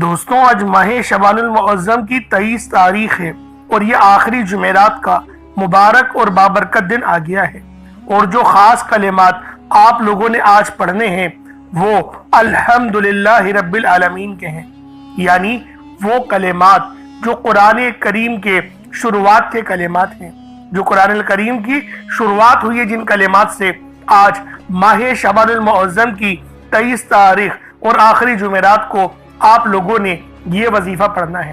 دوستوں آج ماہ شعبان المعظم کی 23 تاریخ ہے اور یہ آخری جمعرات کا مبارک اور بابرکت دن آ گیا ہے، اور جو خاص کلمات آپ لوگوں نے آج پڑھنے ہیں وہ الحمدللہ رب العالمین کے ہیں، یعنی وہ کلمات جو قرآن کریم کے شروعات کے کلمات ہیں، جو قرآن کریم کی شروعات ہوئی ہے جن کلمات سے آج ماہ شعبان المعظم کی 23 تاریخ اور آخری جمعرات کو آپ لوگوں نے یہ وظیفہ پڑھنا ہے۔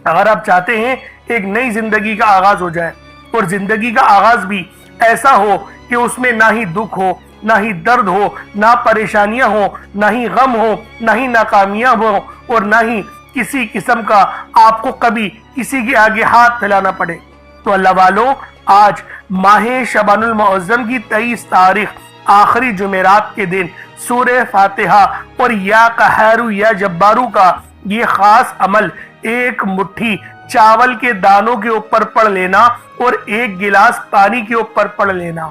اگر آپ چاہتے ہیں ایک نئی زندگی کا آغاز ہو جائے اور زندگی کا آغاز بھی ایسا ہو کہ اس میں نہ ہی دکھ ہو، نہ ہی درد ہو، نہ پریشانیاں ہو، نہ ہی غم ہو، نہ ہی ناکامیاں ہو، اور نہ ہی کسی قسم کا آپ کو کبھی کسی کے آگے ہاتھ پھیلانا پڑے، تو اللہ والوں آج ماہ شعبان المعظم کی 23 تاریخ آخری جمعرات کے دن سورہ فاتحہ اور یا قہارو یا جبارو کا یہ خاص عمل ایک مٹھی چاول کے دانوں کے اوپر پڑھ لینا اور ایک گلاس پانی کے اوپر پڑھ لینا،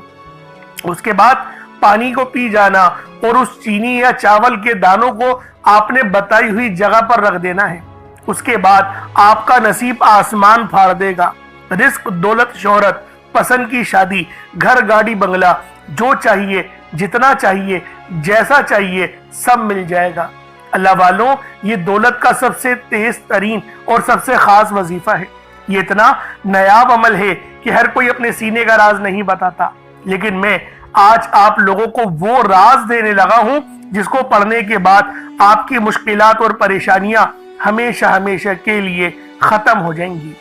اس کے بعد پانی کو پی جانا اور اس چینی یا چاول کے دانوں کو آپ نے بتائی ہوئی جگہ پر رکھ دینا ہے۔ اس کے بعد آپ کا نصیب آسمان پھاڑ دے گا، رزق، دولت، شہرت، پسند کی شادی، گھر، گاڑی، بنگلہ، جو چاہیے، جتنا چاہیے، جیسا چاہیے سب مل جائے گا۔ اللہ والوں یہ دولت کا سب سے تیز ترین اور سب سے خاص وظیفہ ہے۔ یہ اتنا نایاب عمل ہے کہ ہر کوئی اپنے سینے کا راز نہیں بتاتا، لیکن میں آج آپ لوگوں کو وہ راز دینے لگا ہوں جس کو پڑھنے کے بعد آپ کی مشکلات اور پریشانیاں ہمیشہ ہمیشہ کے لیے ختم ہو جائیں گی۔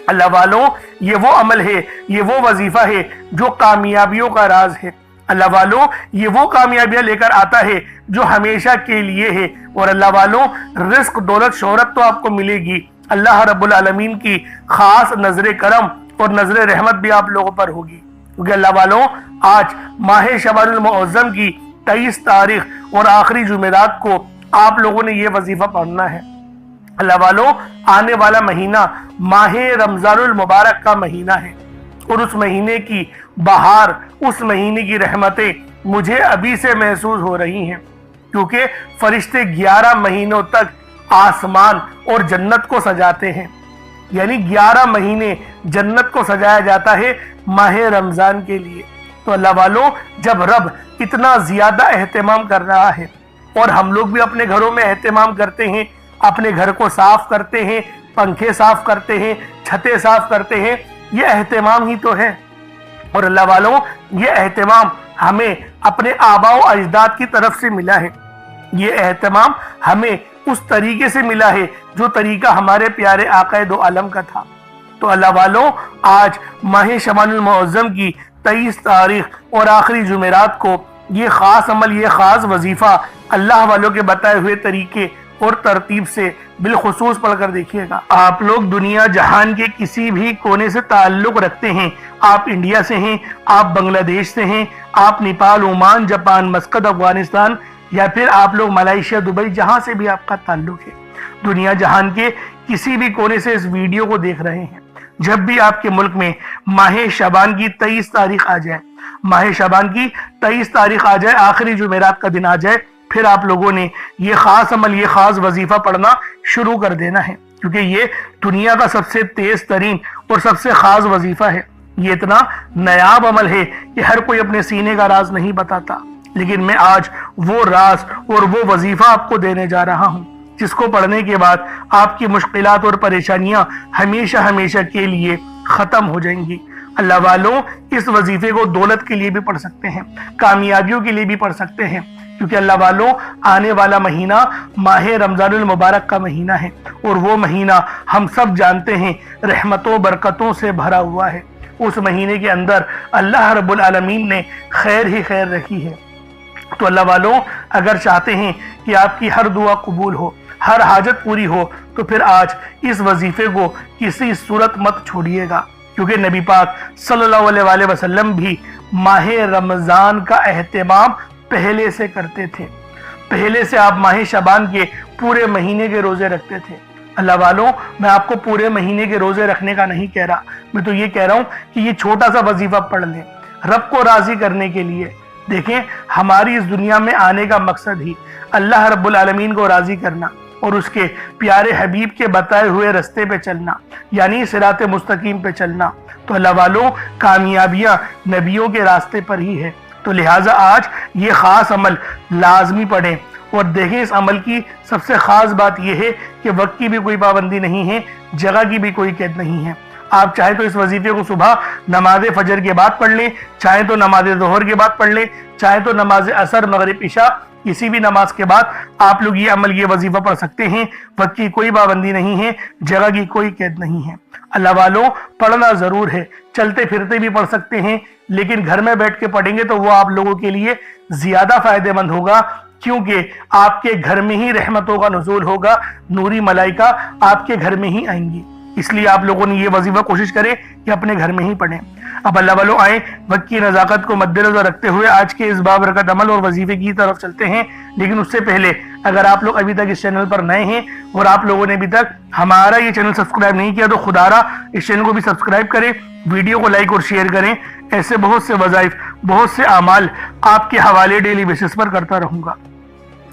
اللہ والوں یہ وہ عمل ہے، یہ وہ وظیفہ ہے جو کامیابیوں کا راز ہے۔ اللہ والوں یہ وہ کامیابیاں لے کر آتا ہے جو ہمیشہ کے لیے ہے، اور اللہ والوں رزق، دولت، شہرت تو آپ کو ملے گی، اللہ رب العالمین کی خاص نظر کرم اور نظر رحمت بھی آپ لوگوں پر ہوگی، کیونکہ اللہ والوں آج ماہ شعبان المعظم کی 23 تاریخ اور آخری جمعرات کو آپ لوگوں نے یہ وظیفہ پڑھنا ہے۔ اللہ والوں آنے والا مہینہ ماہ رمضان المبارک کا مہینہ ہے، اور اس مہینے کی بہار، اس مہینے کی رحمتیں مجھے ابھی سے محسوس ہو رہی ہیں، کیونکہ فرشتے 11 مہینوں تک آسمان اور جنت کو سجاتے ہیں، یعنی 11 مہینے جنت کو سجایا جاتا ہے ماہ رمضان کے لیے۔ تو اللہ والوں جب رب اتنا زیادہ اہتمام کر رہا ہے اور ہم لوگ بھی اپنے گھروں میں اہتمام کرتے ہیں، اپنے گھر کو صاف کرتے ہیں، پنکھے صاف کرتے ہیں، چھتیں صاف کرتے ہیں، یہ اہتمام ہی تو ہے۔ اور اللہ والوں یہ اہتمام ہمیں اپنے آباء و اجداد کی طرف سے ملا ہے، یہ اہتمام ہمیں اس طریقے سے ملا ہے جو طریقہ ہمارے پیارے آقا دو عالم کا تھا۔ تو اللہ والوں آج ماہ شعبان المعظم کی 23 تاریخ اور آخری جمعرات کو یہ خاص عمل، یہ خاص وظیفہ اللہ والوں کے بتائے ہوئے طریقے اور ترتیب سے بالخصوص پڑھ کر دیکھیے گا۔ آپ لوگ دنیا جہان کے کسی بھی کونے سے تعلق رکھتے ہیں، آپ انڈیا سے ہیں، آپ بنگلہ دیش سے ہیں، آپ Nepal, Oman, Japan, Muscat, Afghanistan, یا پھر آپ لوگ ملائیشیا، دبئی، جہاں سے بھی آپ کا تعلق ہے، دنیا جہان کے کسی بھی کونے سے اس ویڈیو کو دیکھ رہے ہیں، جب بھی آپ کے ملک میں ماہ شعبان کی 23 تاریخ آ جائے، ماہ شعبان کی 23 تاریخ آ جائے، آخری جمعرات کا دن آ جائے، پھر آپ لوگوں نے یہ خاص عمل، یہ خاص وظیفہ پڑھنا شروع کر دینا ہے، کیونکہ یہ دنیا کا سب سے تیز ترین اور سب سے خاص وظیفہ ہے۔ یہ اتنا نایاب عمل ہے کہ ہر کوئی اپنے سینے کا راز نہیں بتاتا، لیکن میں آج وہ راز اور وہ وظیفہ آپ کو دینے جا رہا ہوں جس کو پڑھنے کے بعد آپ کی مشکلات اور پریشانیاں ہمیشہ ہمیشہ کے لیے ختم ہو جائیں گی۔ اللہ والوں اس وظیفے کو دولت کے لیے بھی پڑھ سکتے ہیں، کامیابیوں کے لیے بھی پڑھ سکتے ہیں، کیونکہ اللہ والوں آنے والا مہینہ ماہ رمضان المبارک کا مہینہ ہے، اور وہ مہینہ ہم سب جانتے ہیں رحمتوں برکتوں سے بھرا ہوا ہے۔ اس مہینے کے اندر اللہ رب العالمین نے خیر ہی خیر رکھی ہے۔ تو اللہ والوں اگر چاہتے ہیں کہ آپ کی ہر دعا قبول ہو، ہر حاجت پوری ہو، تو پھر آج اس وظیفے کو کسی صورت مت چھوڑیے گا، کیونکہ نبی پاک صلی اللہ علیہ وسلم بھی ماہ رمضان کا اہتمام پہلے سے کرتے تھے، پہلے سے آپ ماہ شعبان کے پورے مہینے کے روزے رکھتے تھے۔ اللہ والوں میں آپ کو پورے مہینے کے روزے رکھنے کا نہیں کہہ رہا، میں تو یہ کہہ رہا ہوں کہ یہ چھوٹا سا وظیفہ پڑھ لیں رب کو راضی کرنے کے لیے۔ دیکھیں ہماری اس دنیا میں آنے کا مقصد ہی اللہ رب العالمین کو راضی کرنا اور اس کے پیارے حبیب کے بتائے ہوئے رستے پہ چلنا، یعنی صراط مستقیم پہ چلنا۔ تو اللہ والوں، کامیابیاں نبیوں کے راستے پر ہی ہے۔ تو لہٰذا آج یہ خاص عمل لازمی پڑھیں اور دیکھیں۔ اس عمل کی سب سے خاص بات یہ ہے کہ وقت کی بھی کوئی پابندی نہیں ہے، جگہ کی بھی کوئی قید نہیں ہے۔ آپ چاہے تو اس وظیفے کو صبح نماز فجر کے بعد پڑھ لیں، چاہے تو نماز ظہر کے بعد پڑھ لیں، چاہے تو نماز عصر مغرب عشاء کسی بھی نماز کے بعد آپ لوگ یہ عمل یہ وظیفہ پڑھ سکتے ہیں۔ وقت کی کوئی پابندی نہیں ہے، جگہ کی کوئی قید نہیں ہے۔ اللہ والوں، پڑھنا ضرور ہے، چلتے پھرتے بھی پڑھ سکتے ہیں، لیکن گھر میں بیٹھ کے پڑھیں گے تو وہ آپ لوگوں کے لیے زیادہ فائدہ مند ہوگا، کیونکہ آپ کے گھر میں ہی رحمتوں کا نزول ہوگا، نوری ملائکہ آپ کے گھر میں ہی آئیں گی۔ اس لیے آپ لوگوں نے یہ وظیفہ کوشش کریں کہ اپنے گھر میں ہی پڑھیں۔ اب اللہ والوں آئیں، وقت کی نزاکت کو مد نظر رکھتے ہوئے آج کے اس بابرکت عمل اور وظیفے کی طرف چلتے ہیں۔ لیکن اس سے پہلے اگر آپ لوگ ابھی تک اس چینل پر نئے ہیں اور آپ لوگوں نے ابھی تک ہمارا یہ چینل سبسکرائب نہیں کیا تو خدا را اس چینل کو بھی سبسکرائب کریں، ویڈیو کو لائک اور شیئر کریں۔ ایسے بہت سے وظائف، بہت سے اعمال آپ کے حوالے ڈیلی بیسس پر کرتا رہوں گا۔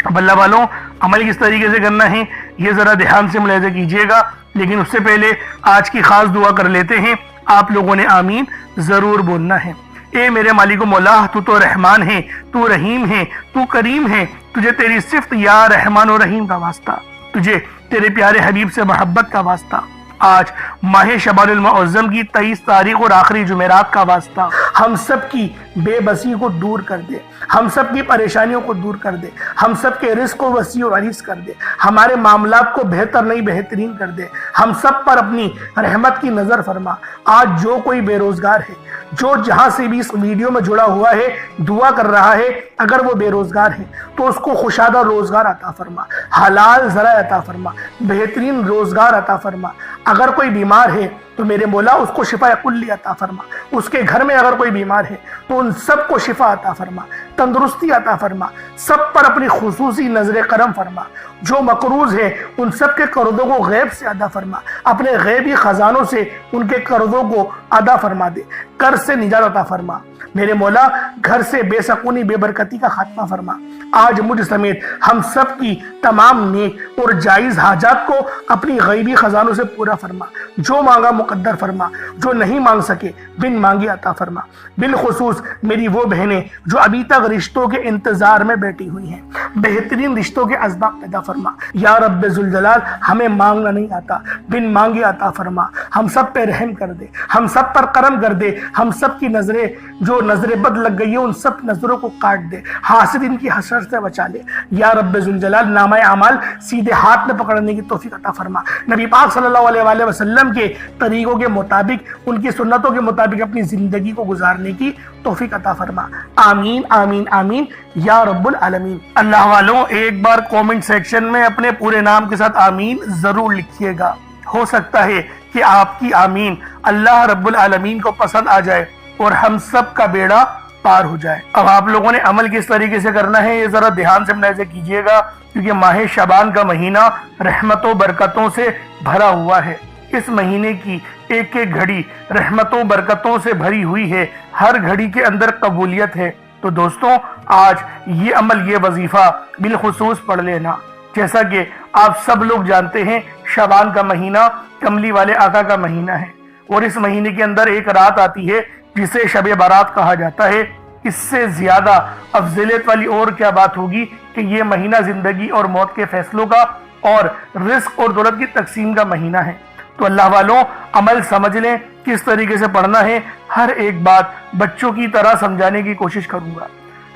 اب اللہ والوں، عمل کس طریقے سے کرنا ہے یہ ذرا دھیان سے ملاحظہ کیجئے گا، لیکن اس سے پہلے آج کی خاص دعا کر لیتے ہیں۔ آپ لوگوں نے آمین ضرور بولنا ہے۔ اے میرے مالک و مولا، تو رحمان ہے، تو رحیم ہے، تو کریم ہے، تجھے تیری صفت یا رحمان و رحیم کا واسطہ، تجھے تیرے پیارے حبیب سے محبت کا واسطہ، آج ماہ شعبان المعظم کی 23 تاریخ اور آخری جمعرات کا واسطہ، ہم سب کی بے بسی کو دور کر دے، ہم سب کی پریشانیوں کو دور کر دے، ہم سب کے رزق کو وسیع و عریض کر دے، ہمارے معاملات کو بہتر نہیں بہترین کر دے، ہم سب پر اپنی رحمت کی نظر فرما۔ آج جو کوئی بے روزگار ہے، جو جہاں سے بھی اس ویڈیو میں جڑا ہوا ہے، دعا کر رہا ہے، اگر وہ بے روزگار ہے تو اس کو خوشادہ روزگار عطا فرما، حلال ذرائع عطا فرما، بہترین روزگار عطا فرما۔ اگر کوئی بیمار ہے تو میرے مولا اس کو شفا کلی عطا فرما، اس کے گھر میں اگر کوئی بیمار ہے تو ان سب کو شفا عطا فرما، تندرستی عطا فرما، سب پر اپنی خصوصی نظر کرم فرما۔ جو مقروض ہے ان سب کے قرضوں کو غیب سے ادا فرما، اپنے غیبی خزانوں سے ان کے قرضوں کو ادا فرما دے، قرض سے نجات عطا فرما۔ میرے مولا گھر سے بے سکونی بے برکتی کا خاتمہ فرما۔ آج مجھ سمیت ہم سب کی تمام نیک اور جائز حاجات کو اپنی غیبی خزانوں سے پورا فرما، جو مانگا مقدر فرما، جو نہیں مانگ سکے بن مانگی عطا فرما۔ بالخصوص میری وہ بہنیں جو ابھی تک رشتوں کے انتظار میں بیٹھی ہوئی ہیں، بہترین رشتوں کے اسباب پیدا فرما۔ یا رب ذوالجلال، ہمیں مانگنا نہیں آتا، بن مانگی عطا فرما۔ ہم سب پہ رحم کر دے، ہم سب پر کرم کر دے، ہم سب کی نظریں جو نظر بد لگ گئی ہے ان سب نظروں کو کاٹ دے، حاسدین کی حسد سے بچا لے۔ یا رب ذوالجلال، نامہ اعمال سیدھے ہاتھ میں پکڑنے کی توفیق عطا فرما۔ نبی پاک صلی اللہ علیہ وآلہ وسلم کے طریقوں کے مطابق، ان کی سنتوں کے مطابق اپنی زندگی کو گزارنے کی توفیق عطا فرما۔ آمین آمین آمین یا رب العالمین۔ اللہ والوں، ایک بار کومنٹ سیکشن میں اپنے پورے نام کے ساتھ آمین ضرور لکھیے گا۔ ہو سکتا ہے کہ آپ کی آمین اللہ رب العالمین کو پسند آ جائے اور ہم سب کا بیڑا پار ہو جائے۔ اب آپ لوگوں نے عمل کس طریقے سے کرنا ہے یہ ذرا دھیان سے ملاحظہ کیجئے گا، کیونکہ ماہ شعبان کا مہینہ رحمتوں برکتوں سے بھرا ہوا ہے۔ اس مہینے کی ایک ایک گھڑی رحمتوں برکتوں سے بھری ہوئی ہے، ہر گھڑی کے اندر قبولیت ہے۔ تو دوستوں، آج یہ عمل یہ وظیفہ بالخصوص پڑھ لینا۔ جیسا کہ آپ سب لوگ جانتے ہیں، شعبان کا مہینہ کملی والے آقا کا مہینہ ہے، اور اس مہینے کے اندر ایک رات آتی ہے جسے شب برات کہا جاتا ہے۔ اس سے زیادہ افضلیت والی اور کیا بات ہوگی کہ یہ مہینہ زندگی اور موت کے فیصلوں کا اور رزق اور دولت کی تقسیم کا مہینہ ہے۔ تو اللہ والوں، عمل سمجھ لیں کس طریقے سے پڑھنا ہے۔ ہر ایک بات بچوں کی طرح سمجھانے کی کوشش کروں گا۔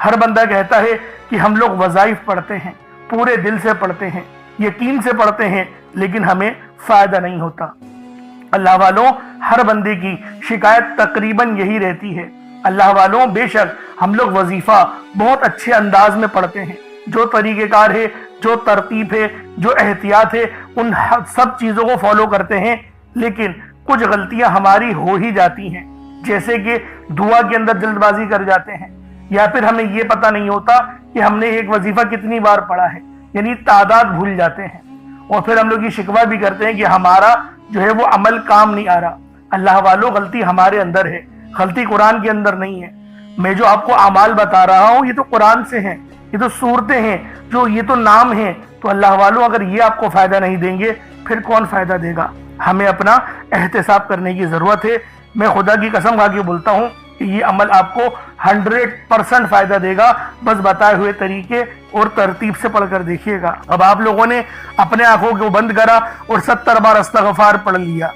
ہر بندہ کہتا ہے کہ ہم لوگ وظائف پڑھتے ہیں، پورے دل سے پڑھتے ہیں، یقین سے پڑھتے ہیں، لیکن ہمیں فائدہ نہیں ہوتا۔ اللہ والوں، ہر بندے کی شکایت تقریباً یہی رہتی ہے۔ اللہ والوں، بے شک ہم لوگ وظیفہ بہت اچھے انداز میں پڑھتے ہیں، جو طریقہ کار ہے، جو ترتیب ہے، جو احتیاط ہے، ان سب چیزوں کو فالو کرتے ہیں، لیکن کچھ غلطیاں ہماری ہو ہی جاتی ہیں، جیسے کہ دعا کے اندر جلد بازی کر جاتے ہیں، یا پھر ہمیں یہ پتہ نہیں ہوتا کہ ہم نے ایک وظیفہ کتنی بار پڑھا ہے، یعنی تعداد بھول جاتے ہیں، اور پھر ہم لوگ یہ شکوہ بھی کرتے ہیں کہ ہمارا جو ہے وہ عمل کام نہیں آ رہا۔ اللہ والوں، غلطی ہمارے اندر ہے، غلطی قرآن کے اندر نہیں ہے۔ میں جو آپ کو اعمال بتا رہا ہوں یہ تو قرآن سے ہیں، یہ تو صورتیں ہیں، جو یہ تو نام ہیں، تو اللہ والوں اگر یہ آپ کو فائدہ نہیں دیں گے پھر کون فائدہ دے گا؟ ہمیں اپنا احتساب کرنے کی ضرورت ہے۔ میں خدا کی قسم کھا کے بولتا ہوں کہ یہ عمل آپ کو 100% فائدہ دے گا، بس بتائے ہوئے طریقے اور ترتیب سے پڑھ کر دیکھیے گا۔ اب آپ لوگوں نے اپنے آنکھوں کو بند کرا اور 70 بار استغفار پڑھ لیا،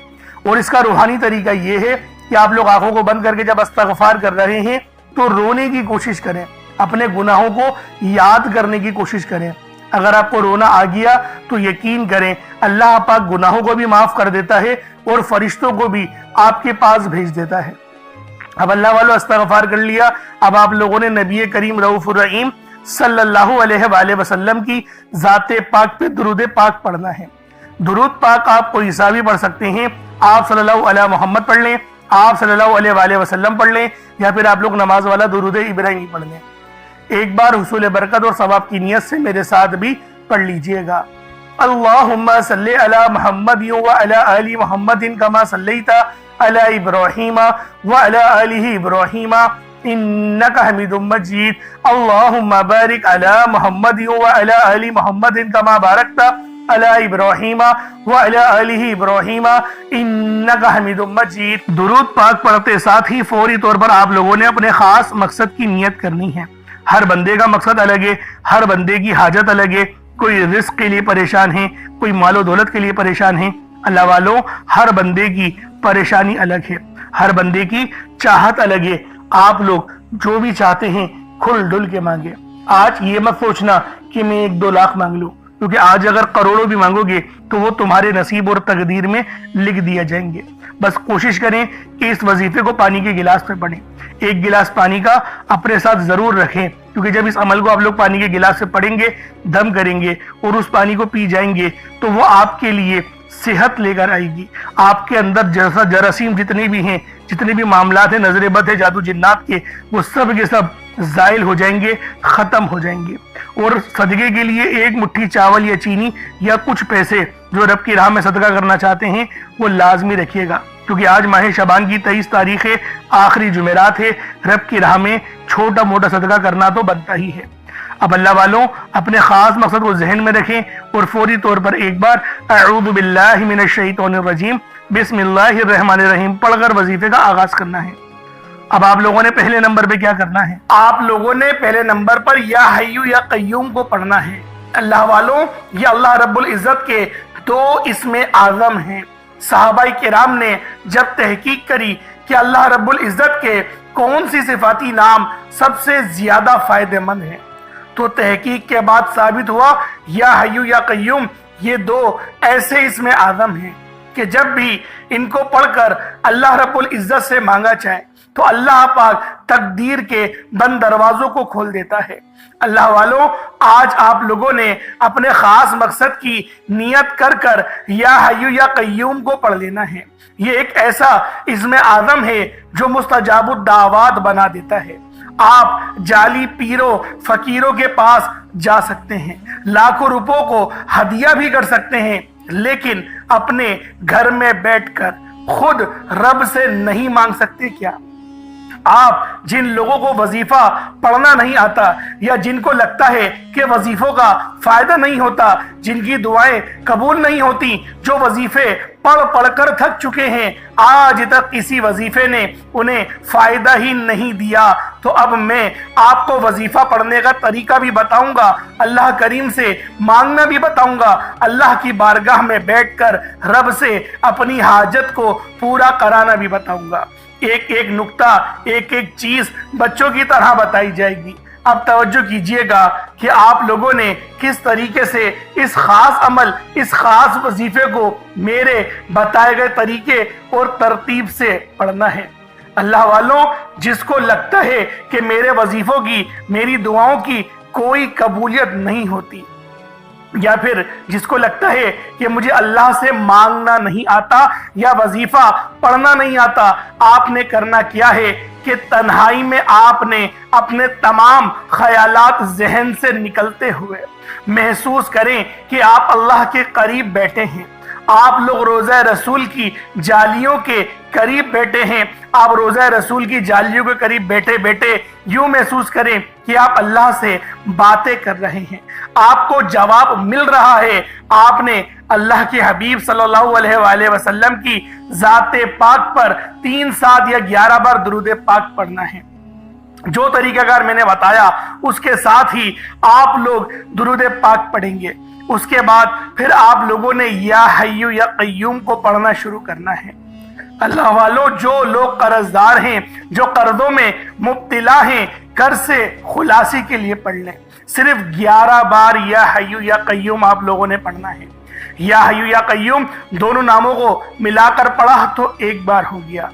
اور اس کا روحانی طریقہ یہ ہے کہ آپ لوگ آنکھوں کو بند کر کے جب استغفار کر رہے ہیں تو رونے کی کوشش کریں، اپنے گناہوں کو یاد کرنے کی کوشش کریں۔ اگر آپ کو رونا آ گیا تو یقین کریں اللہ پاک گناہوں کو بھی معاف کر دیتا ہے اور فرشتوں کو بھی آپ کے پاس بھیج دیتا ہے۔ اب اللہ والوں استغفار کر لیا، اب آپ لوگوں نے نبی کریم رؤوف الرحیم صلی اللہ علیہ وآلہ وسلم کی ذات پاک پہ درود پاک پڑھنا ہے۔ درود پاک آپ کوئی سا بھی پڑھ سکتے ہیں، آپ صلی اللہ علیہ محمد پڑھ لیں، آپ صلی اللہ علیہ وآلہ وسلم پڑھ لیں، یا پھر آپ لوگ نماز والا درود ابراہیمی پڑھ لیں۔ ایک بار حصول برکت اور ثواب کی نیت سے میرے ساتھ بھی پڑھ لیجئے گا۔ اللہم صلی علی محمد وعلی آل محمد کما صلیت علی ابراہیم وعلی آل ابراہیم انک حمید مجید۔ اللہم بارک علی محمد وعلی آل محمد کما بارکت علی ابراہیم وعلی آل ابراہیم انک حمید مجید۔ درود پاک پڑھتے ساتھ ہی فوری طور پر آپ لوگوں نے اپنے خاص مقصد کی نیت کرنی ہے۔ ہر بندے کا مقصد الگ ہے، ہر بندے کی حاجت الگ ہے، کوئی رزق کے لیے پریشان ہے، کوئی مال و دولت کے لیے پریشان ہے۔ اللہ والوں ہر بندے کی پریشانی الگ ہے، ہر بندے کی چاہت الگ ہے۔ آپ لوگ جو بھی چاہتے ہیں کھل ڈل کے مانگے۔ آج یہ مت سوچنا کہ میں 1-2 لاکھ مانگ لوں، کیونکہ آج اگر کروڑوں بھی مانگو گے تو وہ تمہارے نصیب اور تقدیر میں لکھ دیا جائیں گے۔ بس کوشش کریں کہ اس وظیفے کو پانی کے گلاس پہ پڑھیں، 1 گلاس پانی کا اپنے ساتھ ضرور رکھیں، کیونکہ جب اس عمل کو آپ لوگ پانی کے گلاس سے پڑھیں گے، دم کریں گے اور اس پانی کو پی جائیں گے تو وہ آپ کے لیے صحت لے کر آئے گی۔ آپ کے اندر جراثیم جتنے بھی ہیں، جتنے بھی معاملات ہیں، نظر بد ہے، جادو جنات کے، وہ سب کے سب زائل ہو جائیں گے، ختم ہو جائیں گے۔ اور صدقے کے لیے 1 مٹھی چاول یا چینی یا کچھ پیسے جو رب کی راہ میں صدقہ کرنا چاہتے ہیں وہ لازمی رکھیے گا، کیونکہ آج ماہ شعبان کی 23 تاریخ ہے، آخری جمعرات ہے، رب کی راہ میں چھوٹا موٹا صدقہ کرنا تو بنتا ہی ہے۔ اب اللہ والوں اپنے خاص مقصد کو ذہن میں رکھیں اور فوری طور پر ایک بار اعوذ باللہ من الشیطان الرجیم بسم اللہ الرحمن الرحیم پڑھ کر وظیفے کا آغاز کرنا ہے۔ اب آپ لوگوں نے پہلے نمبر پہ کیا کرنا ہے؟ آپ لوگوں نے پہلے نمبر پر یا حیو یا قیوم کو پڑھنا ہے۔ اللہ والوں یہ اللہ رب العزت کے 2 اسم اعظم ہیں۔ صحابہ کرام نے جب تحقیق کری کہ اللہ رب العزت کے کون سی صفاتی نام سب سے زیادہ فائدہ مند ہیں، تو تحقیق کے بعد ثابت ہوا یا حیو یا قیوم یہ 2 ایسے اسم اعظم ہیں کہ جب بھی ان کو پڑھ کر اللہ رب العزت سے مانگا جائے تو اللہ پاک تقدیر کے بند دروازوں کو کھول دیتا ہے۔ اللہ والوں آج آپ لوگوں نے اپنے خاص مقصد کی نیت کر کر یا حیو یا قیوم کو پڑھ لینا ہے۔ یہ ایک ایسا اسم اعظم ہے جو مستجاب الدعوات بنا دیتا ہے۔ آپ جعلی پیروں فقیروں کے پاس جا سکتے ہیں، لاکھوں روپوں کو ہدیہ بھی کر سکتے ہیں، لیکن اپنے گھر میں بیٹھ کر خود رب سے نہیں مانگ سکتے کیا؟ آپ جن لوگوں کو وظیفہ پڑھنا نہیں آتا یا جن کو لگتا ہے کہ وظیفوں کا فائدہ نہیں ہوتا، جن کی دعائیں قبول نہیں ہوتی، جو وظیفے پڑھ کر تھک چکے ہیں، آج تک کسی وظیفے نے انہیں فائدہ ہی نہیں دیا، تو اب میں آپ کو وظیفہ پڑھنے کا طریقہ بھی بتاؤں گا، اللہ کریم سے مانگنا بھی بتاؤں گا، اللہ کی بارگاہ میں بیٹھ کر رب سے اپنی حاجت کو پورا کرانا بھی بتاؤں گا۔ ایک ایک نقطہ، ایک ایک چیز بچوں کی طرح بتائی جائے گی۔ اب توجہ کیجئے گا کہ آپ لوگوں نے کس طریقے سے اس خاص عمل، اس خاص وظیفے کو میرے بتائے گئے طریقے اور ترتیب سے پڑھنا ہے۔ اللہ والوں جس کو لگتا ہے کہ میرے وظیفوں کی، میری دعاؤں کی کوئی قبولیت نہیں ہوتی، یا پھر جس کو لگتا ہے کہ مجھے اللہ سے مانگنا نہیں آتا یا وظیفہ پڑھنا نہیں آتا، آپ نے کرنا کیا ہے کہ تنہائی میں آپ نے اپنے تمام خیالات ذہن سے نکلتے ہوئے محسوس کریں کہ آپ اللہ کے قریب بیٹھے ہیں، آپ لوگ روزہ رسول کی جالیوں کے قریب بیٹھے ہیں، آپ روزہ رسول کی جالیوں کے قریب بیٹھے بیٹھے یوں محسوس کریں کہ آپ اللہ سے باتیں کر رہے ہیں، آپ کو جواب مل رہا ہے۔ آپ نے اللہ کے حبیب صلی اللہ علیہ وآلہ وسلم کی ذات پاک پر 3 7 یا 11 بار درود پاک پڑھنا ہے۔ جو طریقہ کار میں نے بتایا اس کے ساتھ ہی آپ لوگ درود پاک پڑھیں گے۔ اس کے بعد پھر آپ لوگوں نے یا حی یا قیوم کو پڑھنا شروع کرنا ہے۔ اللہ والوں، جو لوگ قرض دار ہیں، جو قرضوں میں مبتلا ہیں، قرض سے خلاصی کے لیے پڑھ لیں۔ صرف 11 بار یا حی یا قیوم آپ لوگوں نے پڑھنا ہے۔ یا حی یا قیوم دونوں ناموں کو ملا کر پڑھا تو 1 بار ہو گیا،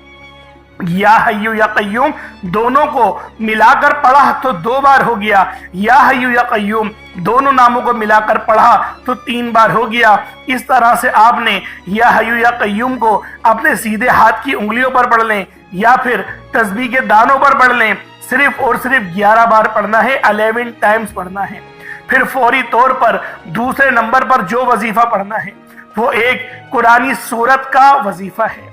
یا حی یا قیوم دونوں کو ملا کر پڑھا تو 2 بار ہو گیا، یا حی یا قیوم دونوں ناموں کو ملا کر پڑھا تو 3 بار ہو گیا۔ اس طرح سے آپ نے یا حی یا قیوم کو اپنے سیدھے ہاتھ کی انگلیوں پر پڑھ لیں یا پھر تسبیح کے دانوں پر پڑھ لیں، صرف اور صرف 11 بار پڑھنا ہے، 11 ٹائمز پڑھنا ہے۔ پھر فوری طور پر دوسرے نمبر پر جو وظیفہ پڑھنا ہے وہ ایک قرآنی سورت کا وظیفہ ہے۔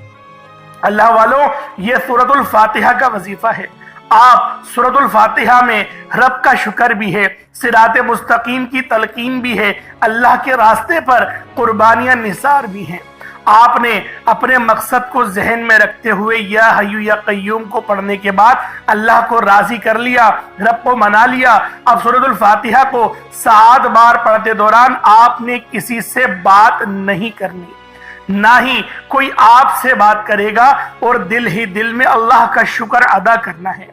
اللہ والوں، یہ سورۃ الفاتحہ کا وظیفہ ہے۔ آپ سورۃ الفاتحہ میں رب کا شکر بھی ہے، صراط مستقیم کی تلقین بھی ہے، اللہ کے راستے پر قربانیاں نثار بھی ہیں۔ آپ نے اپنے مقصد کو ذہن میں رکھتے ہوئے یا حی یا قیوم کو پڑھنے کے بعد اللہ کو راضی کر لیا، رب کو منا لیا۔ اب سورۃ الفاتحہ کو 7 بار پڑھتے دوران آپ نے کسی سے بات نہیں کرنی، نہ ہی کوئی آپ سے بات کرے گا، اور دل ہی دل میں اللہ کا شکر ادا کرنا ہے۔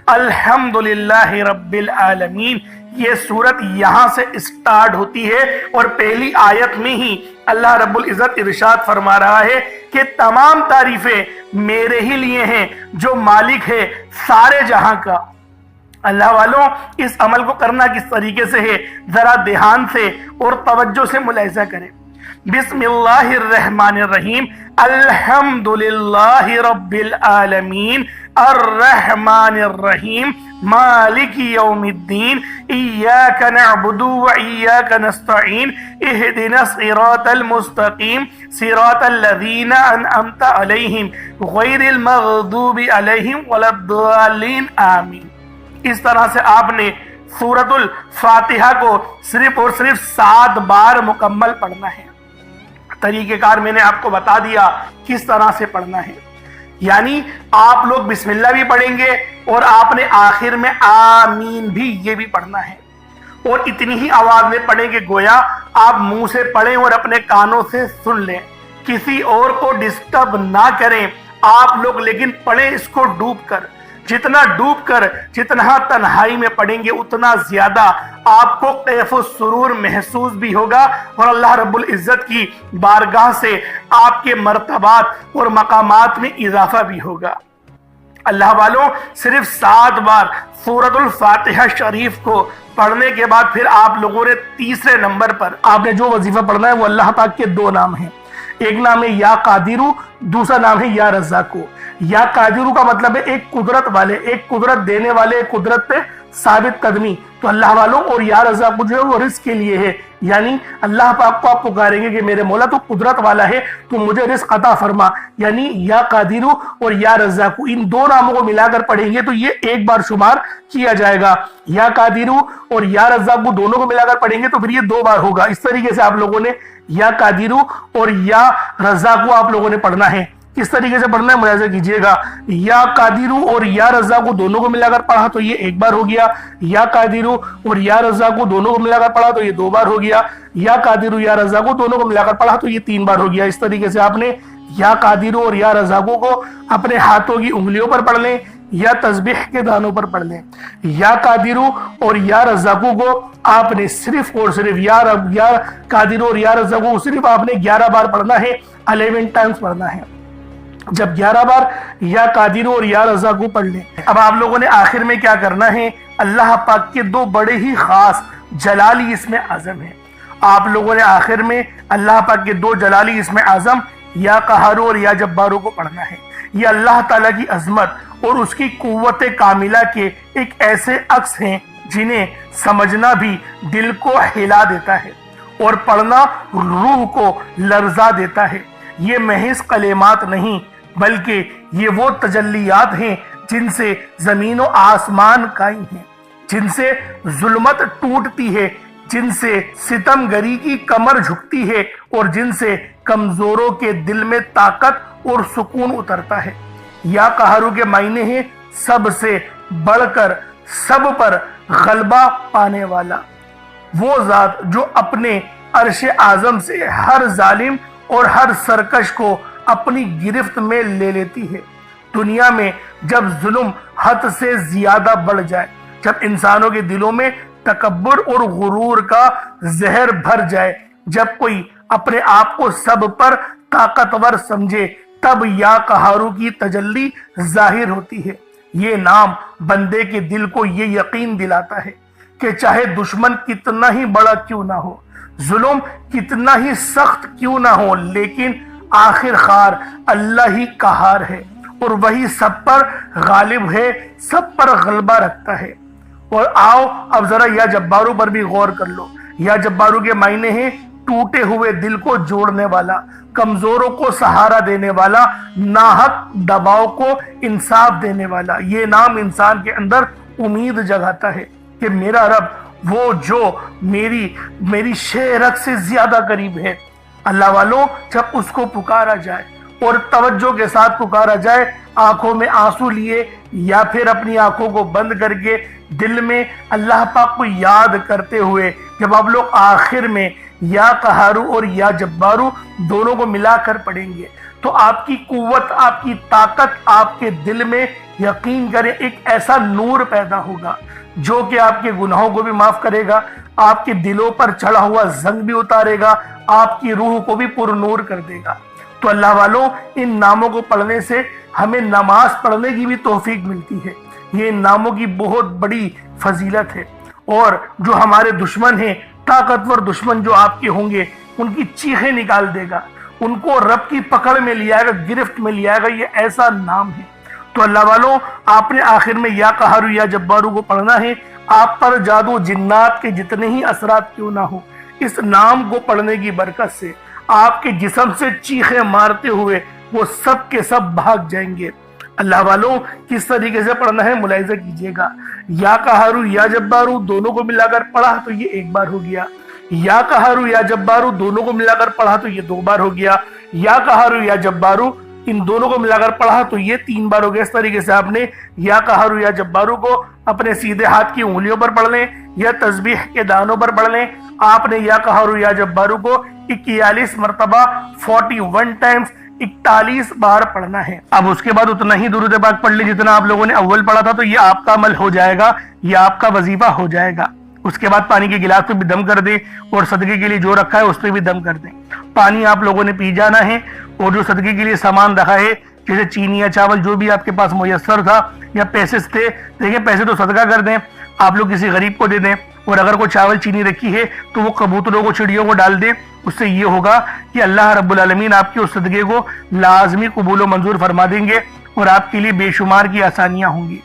الحمدللہ رب العالمین، یہ سورت یہاں سے اسٹارٹ ہوتی ہے اور پہلی آیت میں ہی اللہ رب العزت ارشاد فرما رہا ہے کہ تمام تعریفیں میرے ہی لیے ہیں جو مالک ہے سارے جہاں کا۔ اللہ والوں، اس عمل کو کرنا کس طریقے سے ہے ذرا دھیان سے اور توجہ سے ملاحظہ کریں۔ بسم اللہ الرحمن الرحیم، الحمدللہ رب العالمین، الرحمن الرحیم، مالک یوم الدین، ایاک نعبد و ایاک نستعین، اہدنا الصراط المستقیم، صراط الذین انعمت علیہم غیر المغضوب علیہم ولا الضالین، آمین۔ اس طرح سے آپ نے سورۃ الفاتحہ کو صرف اور صرف 7 بار مکمل پڑھنا ہے۔ طریقہ کار میں نے آپ کو بتا دیا کس طرح سے پڑھنا ہے، یعنی آپ لوگ بسم اللہ بھی پڑھیں گے اور آپ نے آخر میں آمین بھی یہ بھی پڑھنا ہے، اور اتنی ہی آواز میں پڑھیں کہ گویا آپ منہ سے پڑھیں اور اپنے کانوں سے سن لیں، کسی اور کو ڈسٹرب نہ کریں آپ لوگ، لیکن پڑھیں اس کو ڈوب کر۔ جتنا ڈوب کر، جتنا تنہائی میں پڑھیں گے اتنا زیادہ آپ کو کیف و سرور محسوس بھی ہوگا، اور اللہ رب العزت کی بارگاہ سے آپ کے مرتبات اور مقامات میں اضافہ بھی ہوگا۔ اللہ والوں، صرف 7 بار سورۃ الفاتحہ شریف کو پڑھنے کے بعد پھر آپ لوگوں نے تیسرے نمبر پر آپ نے جو وظیفہ پڑھنا ہے وہ اللہ پاک کے 2 نام ہیں، ایک نام ہے یا قادرو، دوسرا نام ہے یا رزاقو۔ یا قادرو کا مطلب ہے ایک قدرت والے، ایک قدرت دینے والے، ایک قدرت پہ ثابت قدمی، تو اللہ والوں، اور یا رزاقو جو ہے وہ رزق کے لیے ہے، یعنی اللہ پاک کو آپ پکاریں گے کہ میرے مولا تو قدرت والا ہے، تو مجھے رزق عطا فرما، یعنی یا قادرو اور یا رزاقو ان 2 ناموں کو ملا کر پڑھیں گے تو یہ 1 بار شمار کیا جائے گا۔ یا قادرو اور یا رزاقو دونوں کو ملا کر پڑھیں گے تو پھر یہ 2 بار ہوگا۔ اس طریقے سے آپ لوگوں نے یا قادرو اور یا رزاقو آپ لوگوں نے پڑھنا ہے۔ کس طریقے سے پڑھنا ہے ملاحظہ کیجئے گا، یا قادرو اور یا رزاقو دونوں کو ملا کر پڑھا تو یہ 1 بار ہو گیا، یا قادرو اور یا رزاقو دونوں کو ملا کر پڑھا تو یہ 2 بار ہو گیا، یا قادرو یا رزاقو دونوں کو ملا کر پڑھا تو یہ 3 بار ہو گیا۔ اس طریقے سے آپ نے یا قادرو اور یا رزاقو کو اپنے ہاتھوں کی انگلیوں پر پڑھ لیں یا تسبیح کے دانوں پر پڑھ لیں۔ یا قادرو اور یا رزاقو کو آپ نے صرف اور صرف یا قادرو اور یا رزاقو کو صرف آپ نے 11 بار پڑھنا ہے، 11 ٹائمز پڑھنا ہے۔ جب 11 بار یا قادرو اور یا رزاقو پڑھ لیں، اب آپ لوگوں نے آخر میں کیا کرنا ہے، اللہ پاک کے 2 بڑے ہی خاص جلالی اسم اعظم ہیں، آپ لوگوں نے آخر میں اللہ پاک کے 2 جلالی اسم اعظم یا قہارو اور یا جبارو کو پڑھنا ہے۔ یہ اللہ تعالیٰ کی عظمت اور اس کی قوت کاملہ کے ایک ایسے عکس ہیں جنہیں سمجھنا بھی دل کو ہلا دیتا ہے، اور پڑھنا روح کو لرزا دیتا ہے۔ یہ محض کلمات نہیں بلکہ یہ وہ تجلیات ہیں جن سے زمین و آسمان قائم ہیں، جن سے ظلمت ٹوٹتی ہے، جن سے ستم گری کی کمر جھکتی ہے اور جن سے کمزوروں کے دل میں طاقت اور سکون اترتا ہے۔ یا قہر کے معنی ہیں سب سے بڑھ کر سب پر غلبہ پانے والا، وہ ذات جو اپنے عرش اعظم سے ہر ظالم اور ہر سرکش کو اپنی گرفت میں لے لیتی ہے۔ دنیا میں جب ظلم حد سے زیادہ بڑھ جائے، جب انسانوں کے دلوں میں تکبر اور غرور کا زہر بھر جائے، جب کوئی اپنے آپ کو سب پر طاقتور سمجھے، تب یا قہارو کی تجلی ظاہر ہوتی ہے۔ یہ نام بندے کے دل کو یہ یقین دلاتا ہے کہ چاہے دشمن کتنا ہی بڑا کیوں نہ ہو، ظلم کتنا ہی سخت کیوں نہ ہو، لیکن آخر کار اللہ ہی قہار ہے اور وہی سب پر غالب ہے، سب پر غلبہ رکھتا ہے۔ اور آؤ اب ذرا یا جبارو پر بھی غور کر لو۔ یا جبارو کے معنی ہیں ٹوٹے ہوئے دل کو جوڑنے والا، کمزوروں کو سہارا دینے والا، ناحق دباؤ کو انصاف دینے والا۔ یہ نام انسان کے اندر امید جگاتا ہے کہ میرا رب وہ جو میری شہرت سے زیادہ قریب ہے۔ اللہ والوں، جب اس کو پکارا جائے اور توجہ کے ساتھ پکارا جائے، آنکھوں میں آنسو لیے یا پھر اپنی آنکھوں کو بند کر کے دل میں اللہ پاک کو یاد کرتے ہوئے، جب آپ لوگ آخر میں یا قہارو اور یا جبارو دونوں کو ملا کر پڑھیں گے تو آپ کی قوت، آپ کی طاقت، آپ کے دل میں یقین کریں ایک ایسا نور پیدا ہوگا جو کہ آپ کے گناہوں کو بھی معاف کرے گا، آپ کے دلوں پر چڑھا ہوا زنگ بھی اتارے گا، آپ کی روح کو بھی پر نور کر دے گا۔ تو اللہ والوں، ان ناموں کو پڑھنے سے ہمیں نماز پڑھنے کی بھی توفیق ملتی ہے۔ یہ ان ناموں کی بہت بڑی فضیلت ہے، اور جو ہمارے دشمن ہیں، طاقتور دشمن جو آپ کے ہوں گے، ان کی چیخیں نکال دے گا، ان کو رب کی پکڑ میں لے آئے گا، گرفت میں لے آئے گا۔ یہ ایسا نام ہے۔ تو اللہ والوں، آپ نے آخر میں یا قہارو یا جبارو کو پڑھنا ہے۔ آپ پر جادو جنات کے جتنے ہی اثرات کیوں نہ ہو، اس نام کو پڑھنے کی برکت سے آپ کے جسم سے چیخیں مارتے ہوئے وہ سب کے سب بھاگ جائیں گے۔ اللہ والوں، کس طریقے سے پڑھنا ہے ملاحظہ کیجئے گا۔ یا قہارو یا جبارو دونوں کو ملا کر پڑھا تو یہ ایک بار ہو گیا، یا قہارو یا جبارو دونوں کو ملا کر پڑھا تو یہ دو بار ہو گیا، یا قہارو یا جبارو ان دونوں کو ملا کر پڑھا تو یہ تین بار ہو گیا۔ اس طریقے سے آپ نے یا قہارو یا جبارو کو اپنے سیدھے ہاتھ کی انگلیوں پر پڑھ لیں یا تسبیح کے دانوں پر پڑھ لیں۔ آپ نے یا قہارو یا جبارو کو 41 مرتبہ 41 ٹائمز 41 بار پڑھنا ہے۔ اب اس کے بعد اتنا ہی درود پاک پڑھ لیں جتنا آپ لوگوں نے اول پڑھا تھا، تو یہ آپ کا عمل ہو جائے گا، یہ آپ کا وظیفہ ہو جائے گا۔ اس کے بعد پانی کے گلاس پہ بھی دم کر دیں اور صدقے کے لیے جو رکھا ہے اس پہ بھی دم کر دیں۔ پانی آپ لوگوں نے پی جانا ہے، اور جو صدقے کے لیے سامان رکھا ہے جیسے چینی یا چاول جو بھی آپ کے پاس میسر تھا یا پیسے تھے، دیکھیں پیسے تو صدقہ کر دیں، آپ لوگ کسی غریب کو دے دیں، اور اگر کوئی چاول چینی رکھی ہے تو وہ کبوتروں کو چڑیوں کو ڈال دیں۔ اس سے یہ ہوگا کہ اللہ رب العالمین آپ کے اس صدقے کو لازمی قبول و منظور فرما دیں گے اور آپ کے لیے بے شمار کی آسانیاں ہوں گی۔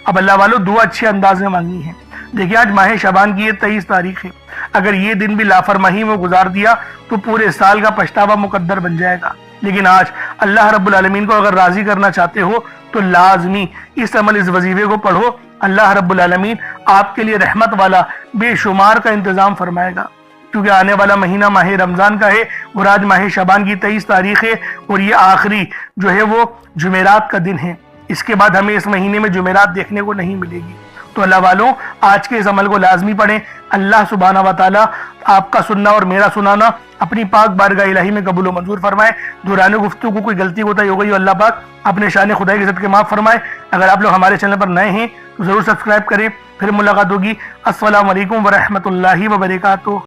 اب اللہ والو، دعا اچھے انداز میں مانگنی ہے۔ دیکھیں آج ماہ شعبان کی یہ 23 تاریخ ہے، اگر یہ دن بھی لاپرواہی میں گزار دیا تو پورے سال کا پچھتاوا مقدر بن جائے گا۔ لیکن آج اللہ رب العالمین کو اگر راضی کرنا چاہتے ہو تو لازمی اس عمل اس وظیفے کو پڑھو، اللہ رب العالمین آپ کے لیے رحمت والا بے شمار کا انتظام فرمائے گا، کیونکہ آنے والا مہینہ ماہ رمضان کا ہے اور آج ماہ شعبان کی 23 تاریخ ہے، اور یہ آخری جو ہے وہ جمعرات کا دن ہے۔ اس کے بعد ہمیں اس مہینے میں جمعرات دیکھنے کو نہیں ملے گی۔ تو اللہ والوں، آج کے اس عمل کو لازمی پڑھیں۔ اللہ سبحانہ و تعالیٰ آپ کا سننا اور میرا سنانا اپنی پاک بارگاہ الہی میں قبول و منظور فرمائے۔ دوران گفتگو کو کوئی غلطی کوتاہی ہو گئی، اللہ پاک اپنے شان خدائی کے صدقے معاف فرمائے۔ اگر آپ لوگ ہمارے چینل پر نئے ہیں تو ضرور سبسکرائب کریں۔ پھر ملاقات ہوگی۔ السلام علیکم ورحمۃ اللہ وبرکاتہ۔